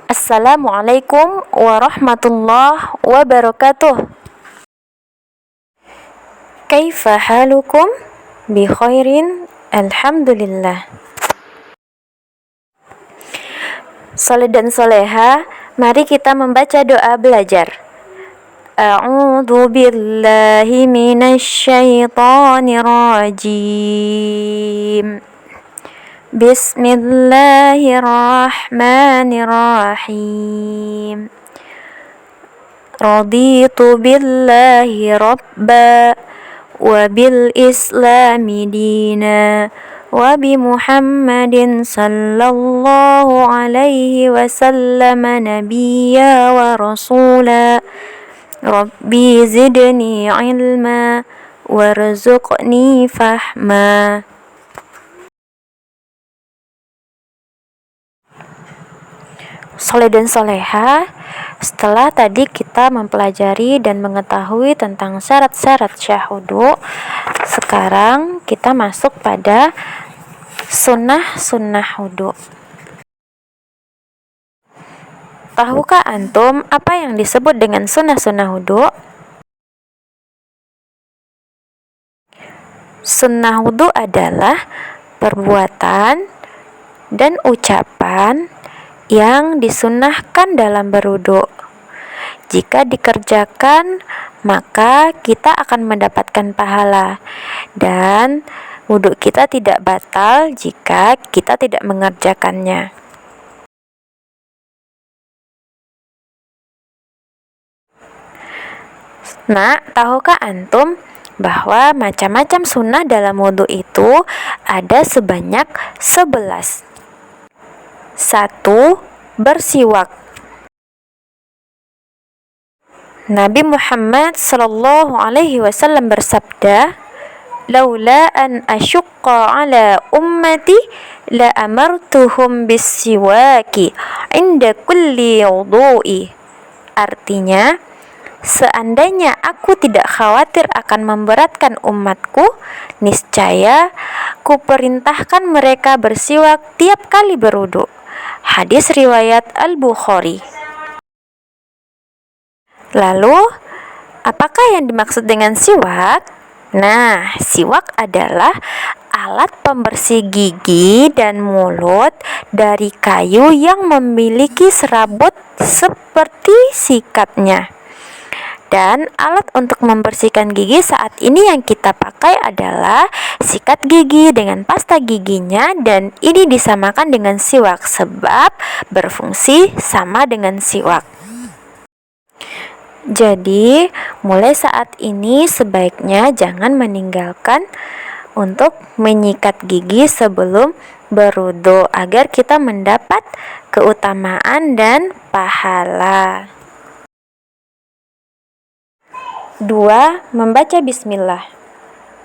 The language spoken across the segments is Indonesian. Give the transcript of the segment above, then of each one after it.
Assalamualaikum warahmatullahi wabarakatuh. Kaifa halukum? Bi khairin, alhamdulillah. Saleh dan soleha, mari kita membaca doa belajar. A'udzu billahi minasy syaithanir rajim. Bismillahirrahmanirrahim. Raditu billahi rabba wa bil islami dina wa bi Muhammadin sallallahu alaihi wasallam nabiyya wa rasula. Rabbi zidni ilma warzuqni fahma. Soleh dan soleha, setelah tadi kita mempelajari dan mengetahui tentang syarat-syarat syahwudu, sekarang kita masuk pada sunnah-sunnah wudu. Tahukah antum apa yang disebut dengan sunnah-sunnah wudu? Sunnah wudu adalah perbuatan dan ucapan yang disunnahkan dalam berwudu. Jika dikerjakan, maka kita akan mendapatkan pahala, dan wudu kita tidak batal jika kita tidak mengerjakannya. Nah, tahukah antum bahwa macam-macam sunnah dalam wudu itu ada sebanyak 11. 1. Bersiwak. Nabi Muhammad sallallahu alaihi wasallam bersabda, "Laula an asyqa ala ummati la amartuhum bis-siwaki 'inda kulli wudu'i." Artinya, seandainya aku tidak khawatir akan memberatkan umatku, niscaya kuperintahkan mereka bersiwak tiap kali berwudu. Hadis riwayat Al-Bukhari. Lalu, apakah yang dimaksud dengan siwak? Nah, siwak adalah alat pembersih gigi dan mulut dari kayu yang memiliki serabut seperti sikatnya. Dan alat untuk membersihkan gigi saat ini yang kita pakai adalah sikat gigi dengan pasta giginya, dan ini disamakan dengan siwak sebab berfungsi sama dengan siwak. Jadi, mulai saat ini sebaiknya jangan meninggalkan untuk menyikat gigi sebelum berwudu agar kita mendapat keutamaan dan pahala. 2. Membaca bismillah.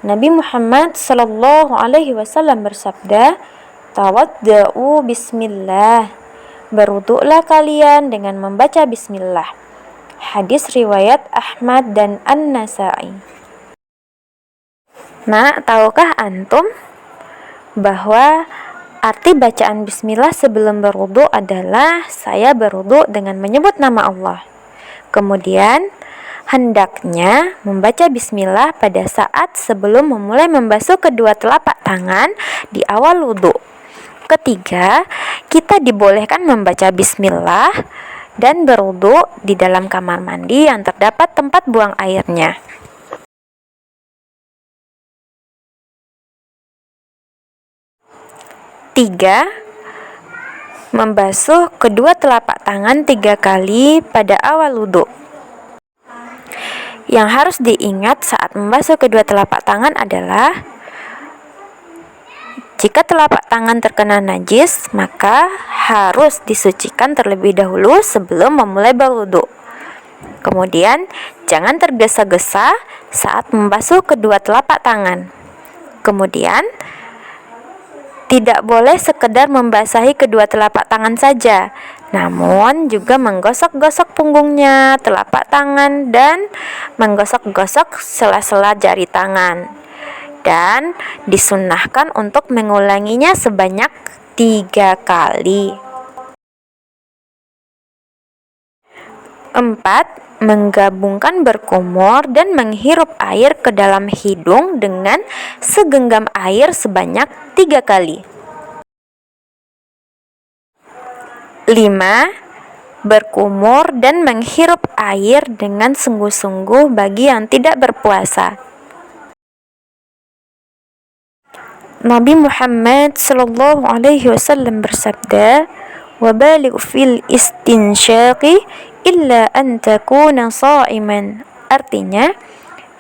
Nabi Muhammad sallallahu alaihi wasallam bersabda, "Tawadda'u bismillah." Berwudulah kalian dengan membaca bismillah. Hadis riwayat Ahmad dan An-Nasa'i. Nah, tahukah antum bahwa arti bacaan bismillah sebelum berwudu adalah saya berwudu dengan menyebut nama Allah. Kemudian hendaknya membaca bismillah pada saat sebelum memulai membasuh kedua telapak tangan di awal wudu. Ketiga, kita dibolehkan membaca bismillah dan berwudu di dalam kamar mandi yang terdapat tempat buang airnya. Tiga, membasuh kedua telapak tangan 3 kali pada awal wudu. Yang harus diingat saat membasuh kedua telapak tangan adalah jika telapak tangan terkena najis, maka harus disucikan terlebih dahulu sebelum memulai berwudu. Kemudian, jangan tergesa-gesa saat membasuh kedua telapak tangan. Kemudian, tidak boleh sekedar membasahi kedua telapak tangan saja, namun juga menggosok-gosok punggungnya, telapak tangan, dan menggosok-gosok sela-sela jari tangan. Dan disunnahkan untuk mengulanginya sebanyak 3 kali. 4. Menggabungkan berkumur dan menghirup air ke dalam hidung dengan segenggam air sebanyak 3 kali. 5. Berkumur dan menghirup air dengan sungguh-sungguh bagi yang tidak berpuasa. Nabi Muhammad sallallahu alaihi wasallam bersabda, "Wabaligh fil istinsyaqi illa an takuna sha'iman." Artinya,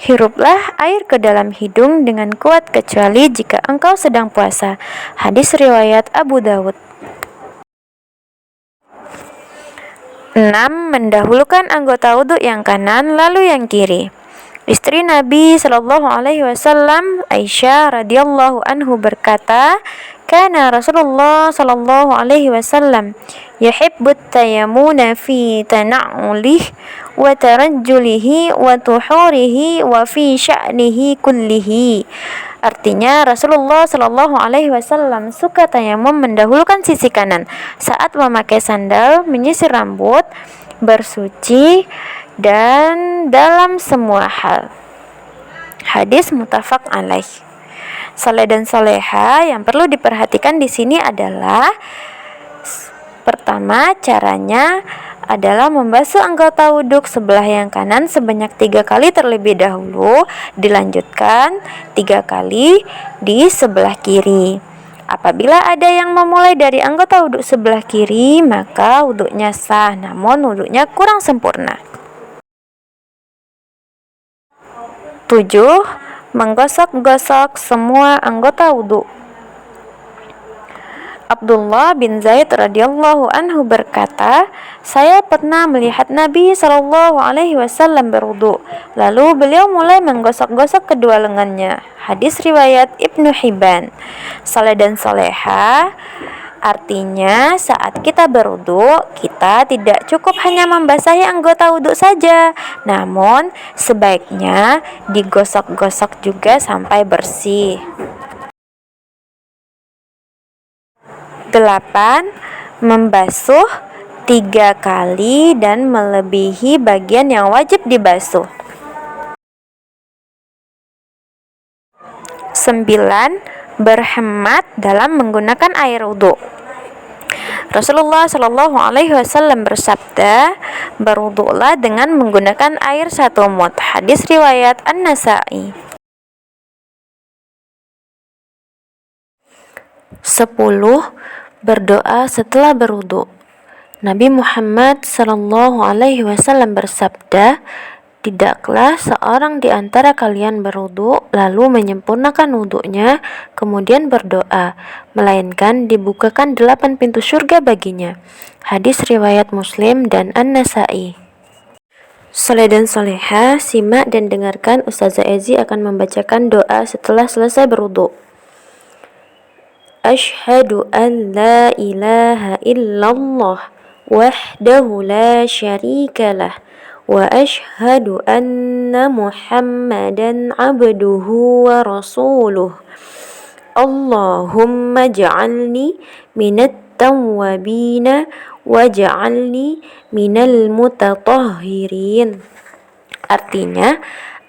hiruplah air ke dalam hidung dengan kuat kecuali jika engkau sedang puasa. Hadis riwayat Abu Dawud. 6. Mendahulukan anggota wudhu yang kanan lalu yang kiri. Istri Nabi Shallallahu Alaihi Wasallam, Aisyah radhiyallahu anhu berkata, "Kana Rasulullah Shallallahu Alaihi Wasallam yuhibbut tayammuna fi tana'ulih wa tarajjulihi wa tuhurihi wa fi sya'nihi kullihi." Artinya, Rasulullah Shallallahu Alaihi Wasallam suka tayamum mendahulukan sisi kanan saat memakai sandal, menyisir rambut, bersuci, dan dalam semua hal. Hadis muttafaq alaih. Saleh dan soleha yang perlu diperhatikan di sini adalah pertama, caranya adalah membasuh anggota wudhu sebelah yang kanan sebanyak 3 kali terlebih dahulu, dilanjutkan 3 kali di sebelah kiri. Apabila ada yang memulai dari anggota wudhu sebelah kiri, maka wudhunya sah, namun wudhunya kurang sempurna. 7. Menggosok-gosok semua anggota wudhu. Abdullah bin Zaid radhiyallahu anhu berkata, "Saya pernah melihat Nabi Shallallahu Alaihi Wasallam berwudu, lalu beliau mulai menggosok-gosok kedua lengannya." Hadis riwayat Ibnu Hibban. Saleh dan soleha artinya saat kita berwudu, kita tidak cukup hanya membasahi anggota wudhu saja, namun sebaiknya digosok-gosok juga sampai bersih. 8. Membasuh 3 kali dan melebihi bagian yang wajib dibasuh. 9. Berhemat dalam menggunakan air wudhu. Rasulullah Shallallahu Alaihi Wasallam bersabda, "Berwudhulah dengan menggunakan air 1 mud." Hadis riwayat An-Nasa'i. 10. Berdoa setelah berwudu. Nabi Muhammad sallallahu alaihi wasallam bersabda, "Tidaklah seorang di antara kalian berwudu lalu menyempurnakan wudunya kemudian berdoa, melainkan dibukakan 8 pintu surga baginya." Hadis riwayat Muslim dan An-Nasa'i. Saleh dan soleha, simak dan dengarkan Ustazah Ezi akan membacakan doa setelah selesai berwudu. Asyhadu an la ilaha illallah wahdahu la syarikalah wa asyhadu anna Muhammadan abduhu wa rasuluh. Allahumma ja'alni minat tawwabina waj'alni minal mutatahhirin. Artinya,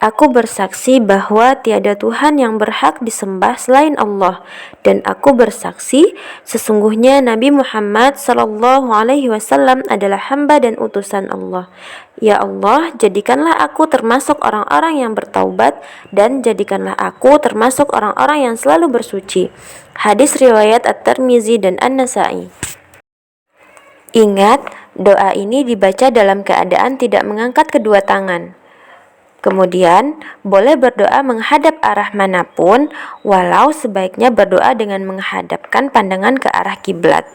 aku bersaksi bahwa tiada Tuhan yang berhak disembah selain Allah, dan aku bersaksi sesungguhnya Nabi Muhammad sallallahu alaihi wasallam adalah hamba dan utusan Allah. Ya Allah, jadikanlah aku termasuk orang-orang yang bertaubat dan jadikanlah aku termasuk orang-orang yang selalu bersuci. Hadis riwayat At-Tirmizi dan An-Nasa'i. Ingat, doa ini dibaca dalam keadaan tidak mengangkat kedua tangan. Kemudian, boleh berdoa menghadap arah manapun, walau sebaiknya berdoa dengan menghadapkan pandangan ke arah kiblat.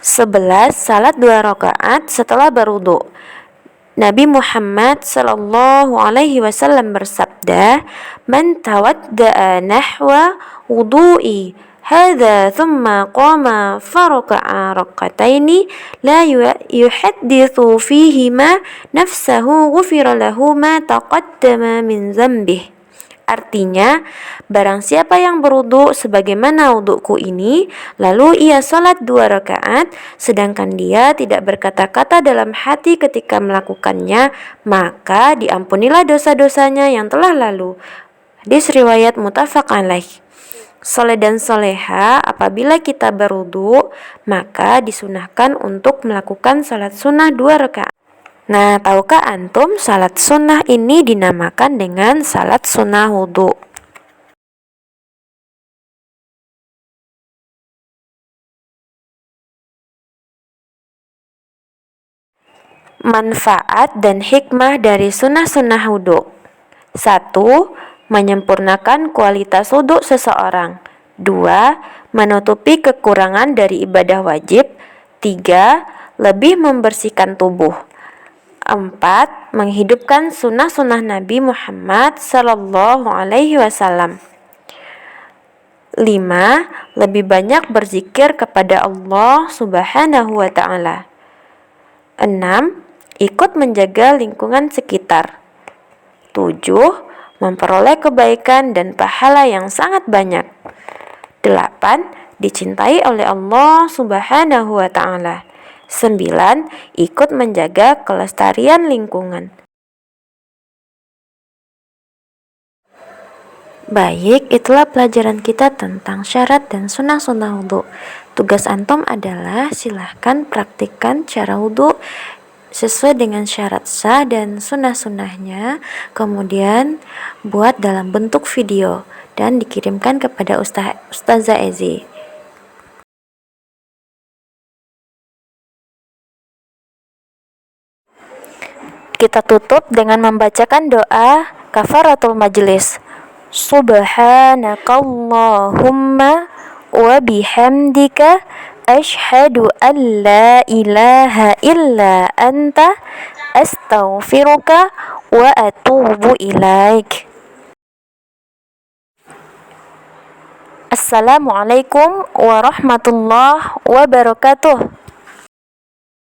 11. Salat 2 rakaat setelah berwudu. Nabi Muhammad sallallahu alaihi wasallam bersabda, "Man tawadda'a nahwa wudu'i hadza thumma qama faraka'a rak'ataini la yuhaddithu fihima nafsahu ghufira lahu ma taqaddama min dzambih." Artinya, barang siapa yang berwudu sebagaimana wuduku ini, lalu ia sholat 2 rakaat, sedangkan dia tidak berkata-kata dalam hati ketika melakukannya, maka diampunilah dosa-dosanya yang telah lalu. Hadis riwayat muttafaq alaih. Soleh dan soleha, apabila kita berwudu, maka disunahkan untuk melakukan salat sunnah 2 rakaat. Nah, tahukah antum salat sunnah ini dinamakan dengan salat sunnah wudu? Manfaat dan hikmah dari sunnah-sunnah wudu. 1. Menyempurnakan kualitas wudu seseorang. 2. Menutupi kekurangan dari ibadah wajib. 3. Lebih membersihkan tubuh. 4. Menghidupkan sunnah-sunnah Nabi Muhammad Sallallahu Alaihi Wasallam. 5. Lebih banyak berzikir kepada Allah Subhanahu wa Ta'ala. 6. Ikut menjaga lingkungan sekitar. 7. Memperoleh kebaikan dan pahala yang sangat banyak. 8. Dicintai oleh Allah Subhanahu wa Ta'ala. 9. Ikut menjaga kelestarian lingkungan. Baik, itulah pelajaran kita tentang syarat dan sunnah-sunnah wudu. Tugas antum adalah silahkan praktikkan cara wudu sesuai dengan syarat sah dan sunnah-sunnahnya, kemudian buat dalam bentuk video dan dikirimkan kepada Ustazah Ezi. Kita tutup dengan membacakan doa kafaratul majlis. Subhanakallahumma wa bihamdika asyhadu an la ilaha illa anta astaghfiruka wa atubu ilaik. Assalamualaikum warahmatullahi wabarakatuh.